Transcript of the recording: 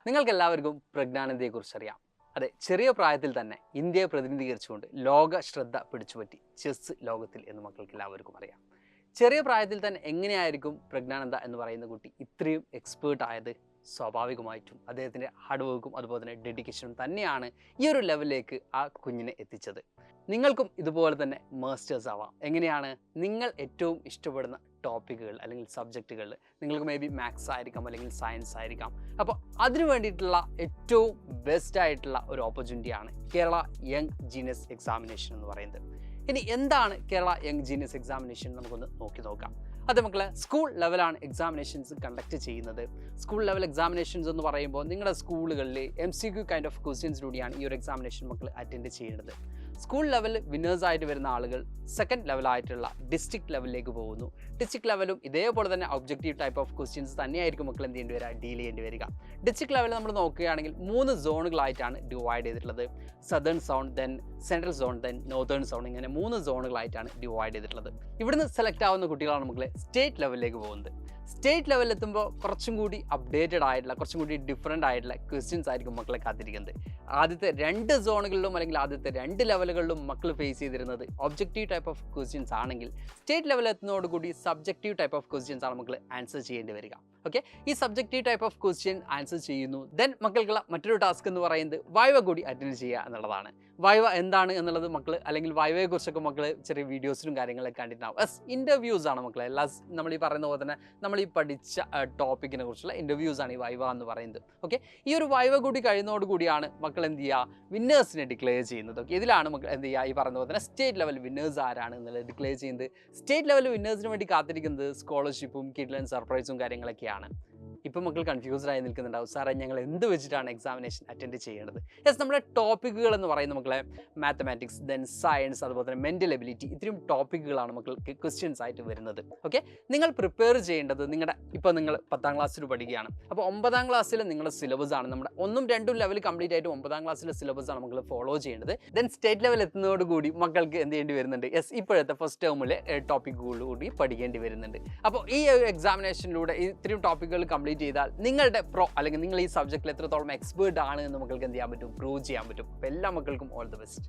നിങ്ങൾക്കെല്ലാവർക്കും പ്രജ്ഞാനന്ദയെക്കുറിച്ച് അറിയാം. അതെ, ചെറിയ പ്രായത്തിൽ തന്നെ ഇന്ത്യയെ പ്രതിനിധീകരിച്ചുകൊണ്ട് ലോക ശ്രദ്ധ പിടിച്ചുപറ്റി ചെസ് ലോകത്തിൽ എന്ന് മക്കൾക്ക് എല്ലാവർക്കും അറിയാം. ചെറിയ പ്രായത്തിൽ തന്നെ എങ്ങനെയായിരിക്കും പ്രജ്ഞാനന്ദ എന്ന് പറയുന്ന കുട്ടി ഇത്രയും എക്സ്പേർട്ട് ആയത്? സ്വാഭാവികമായിട്ടും അദ്ദേഹത്തിൻ്റെ ഹാർഡ് വർക്കും അതുപോലെ തന്നെ ഡെഡിക്കേഷനും തന്നെയാണ് ഈ ഒരു ലെവലിലേക്ക് ആ കുഞ്ഞിനെ എത്തിച്ചത്. നിങ്ങൾക്കും ഇതുപോലെ തന്നെ മാസ്റ്റേഴ്സ് ആവാം. എങ്ങനെയാണ്? നിങ്ങൾ ഏറ്റവും ഇഷ്ടപ്പെടുന്ന ടോപ്പിക്കുകൾ അല്ലെങ്കിൽ സബ്ജക്റ്റുകളിൽ, നിങ്ങൾക്ക് മേ ബി മാത്സ് ആയിരിക്കാം അല്ലെങ്കിൽ സയൻസ് ആയിരിക്കാം. അപ്പോൾ അതിനു വേണ്ടിയിട്ടുള്ള ഏറ്റവും ബെസ്റ്റ് ആയിട്ടുള്ള ഒരു ഓപ്പർച്യൂണിറ്റിയാണ് കേരള യങ് ജീനിയസ് എക്സാമിനേഷൻ എന്ന് പറയുന്നത്. ഇനി എന്താണ് കേരള യങ് ജീനിയസ് എക്സാമിനേഷൻ? നമുക്കൊന്ന് നോക്കാം. അത് മക്കളെ, സ്കൂൾ ലെവലാണ് എക്സാമിനേഷൻസ് കണ്ടക്ട് ചെയ്യുന്നത്. സ്കൂൾ ലെവൽ എക്സാമിനേഷൻസ് എന്ന് പറയുമ്പോൾ നിങ്ങളുടെ സ്കൂളുകളിൽ MCQ കൈൻഡ് ഓഫ് ക്വസ്റ്റ്യൻസിലൂടെയാണ് ഈ ഒരു എക്സാമിനേഷൻ മക്കൾ അറ്റൻഡ് ചെയ്യുന്നത്. സ്കൂൾ ലെവൽ വിന്നേഴ്സായിട്ട് വരുന്ന ആളുകൾ സെക്കൻഡ് ലെവലായിട്ടുള്ള ഡിസ്ട്രിക്ട് ലെവലിലേക്ക് പോകുന്നു. ഡിസ്ട്രിക്ട് ലെവലും ഇതേപോലെ തന്നെ ഒബ്ജക്റ്റീവ് ടൈപ്പ് ഓഫ് ക്വസ്റ്റ്യൻസ് തന്നെയായിരിക്കും മക്കൾ എന്ത് ചെയ്യേണ്ടി വരിക, ഡീൽ ചെയ്യേണ്ടി വരിക. ഡിസ്ട്രിക്ട് ലെവൽ നമ്മൾ നോക്കുകയാണെങ്കിൽ 3 സോണുകളായിട്ടാണ് ഡിവൈഡ് ചെയ്തിട്ടുള്ളത്. Southern zone, then central zone, then northern zone, ഇങ്ങനെ 3 സോണുകളായിട്ടാണ് ഡിവൈഡ് ചെയ്തിട്ടുള്ളത്. ഇവിടുന്ന് സെലക്ട് ആവുന്ന കുട്ടികളാണ് മക്കളെ സ്റ്റേറ്റ് ലെവലിലേക്ക് പോകുന്നത്. സ്റ്റേറ്റ് ലെവലിൽ എത്തുമ്പോൾ കുറച്ചും കൂടി അപ്ഡേറ്റഡ് ആയിട്ടുള്ള, കുറച്ചും കൂടി ഡിഫറൻ്റ് ആയിട്ടുള്ള ക്വസ്റ്റ്യൻസ് ആയിരിക്കും മക്കളെ കാത്തിരിക്കുന്നത്. ആദ്യത്തെ 2 സോണുകളിലും അല്ലെങ്കിൽ ആദ്യത്തെ 2 ലെവലുകളിലും മക്കൾ ഫേസ് ചെയ്തിരുന്നത് ഒബ്ജക്റ്റീവ് ടൈപ്പ് ഓഫ് ക്വസ്റ്റ്യൻസ് ആണെങ്കിൽ സ്റ്റേറ്റ് ലെവലിൽ എത്തുന്നതോടുകൂടി സബ്ജക്റ്റീവ് ടൈപ്പ് ഓഫ് ക്വസ്റ്റ്യൻസ് ആണ് മക്കൾ ആൻസർ ചെയ്യേണ്ടി വരിക. ഓക്കെ, ഈ subjective type of question answer ചെയ്യുന്നു. ദെൻ മക്കൾക്കുള്ള മറ്റൊരു ടാസ്ക് എന്ന് പറയുന്നത് വൈവ കൂടി അറ്റൻഡ് ചെയ്യുക എന്നുള്ളതാണ്. വൈവ എന്താണ് എന്നുള്ളത് മക്കൾ, അല്ലെങ്കിൽ വൈവയെ കുറിച്ചൊക്കെ മക്കൾ ചെറിയ വീഡിയോസിലും കാര്യങ്ങളൊക്കെ കണ്ടിട്ടുണ്ടാവും. ഇൻ്റർവ്യൂസ് ആണ് മക്കളെ. എല്ലാ നമ്മൾ ഈ പറയുന്ന പോലെ തന്നെ നമ്മൾ ഈ പഠിച്ച ടോപ്പിക്കിനെ കുറിച്ചുള്ള ഇൻ്റർവ്യൂസ് ആണ് ഈ വൈവ എന്ന് പറയുന്നത്. ഓക്കെ, ഈ ഒരു വൈവ കൂടി കഴിയുന്നതോടുകൂടിയാണ് മക്കൾ എന്ത് ചെയ്യുക, വിന്നേഴ്സിനെ ഡിക്ലെയർ ചെയ്യുന്നത്. ഓക്കെ, ഇതിലാണ് മക്കൾ എന്ത് ചെയ്യുക, ഈ പറയുന്ന പോലെ തന്നെ സ്റ്റേറ്റ് ലെവൽ വിന്നേഴ്സ് ആരാണ് എന്നുള്ളത് ഡിക്ലെയർ ചെയ്യുന്നത്. സ്റ്റേറ്റ് ലെവൽ വിന്നേഴ്സിന് വേണ്ടി കാത്തിരിക്കുന്നത് സ്കോളർഷിപ്പും കിഡ്ലൻ സർപ്രൈസും കാര്യങ്ങളൊക്കെയാണ്. ഇപ്പം മക്കൾ കൺഫ്യൂസ്ഡ് ആയി നിൽക്കുന്നുണ്ടാവും, സാറേ ഞങ്ങൾ എന്ത് വെച്ചിട്ടാണ് എക്സാമിനേഷൻ അറ്റൻഡ് ചെയ്യേണ്ടത്? യെസ്, നമ്മുടെ ടോപ്പിക്കുകൾ എന്ന് പറയുന്ന മക്കളെ മാത്തമാറ്റിക്സ്, ദെൻ സയൻസ്, അതുപോലെ തന്നെ മെൻ്റൽ എബിലിറ്റി, ഇത്രയും ടോപ്പിക്കുകളാണ് മക്കൾക്ക് ക്വസ്റ്റ്യൻസ് ആയിട്ട് വരുന്നത്. ഓക്കെ, നിങ്ങൾ പ്രിപ്പയർ ചെയ്യേണ്ടത് ഇപ്പോൾ നിങ്ങൾ 10ാം ക്ലാസ്സിൽ പഠിക്കുകയാണ്. അപ്പോൾ 9ാം ക്ലാസ്സിൽ നിങ്ങളുടെ സിലബസ് ആണ്, നമ്മുടെ 1ഉം 2ഉം ലെവൽ കംപ്ലീറ്റ് ആയിട്ട് 9ാം ക്ലാസ്സിലെ സിലബസ് ആണ് മക്കൾ ഫോളോ ചെയ്യേണ്ടത്. ദെൻ സ്റ്റേറ്റ് ലെവൽ എത്തുന്നതോടുകൂടി മക്കൾക്ക് എന്ത് ചെയ്യേണ്ടി വരുന്നുണ്ട്? യെസ്, ഇപ്പോഴത്തെ ഫസ്റ്റ് ടേമിലെ ടോപ്പിക്കുകളോടുകൂടി പഠിക്കേണ്ടി വരുന്നുണ്ട്. അപ്പോൾ ഈ എക്സാമിനേഷനിലൂടെ ഇത്രയും ടോപ്പിക്കുകൾ കംപ്ലീറ്റ് ചെയ്താൽ നിങ്ങളുടെ അല്ലെങ്കിൽ നിങ്ങൾ ഈ സബ്ജക്റ്റിൽ എത്രത്തോളം എക്സ്പേർട്ട് ആണ് എന്ന് മക്കൾക്ക് എന്ത് ചെയ്യാൻ പറ്റും, പ്രൂവ് ചെയ്യാൻ പറ്റും. അപ്പോൾ എല്ലാ മക്കൾക്കും ഓൾ ദി ബെസ്റ്റ്.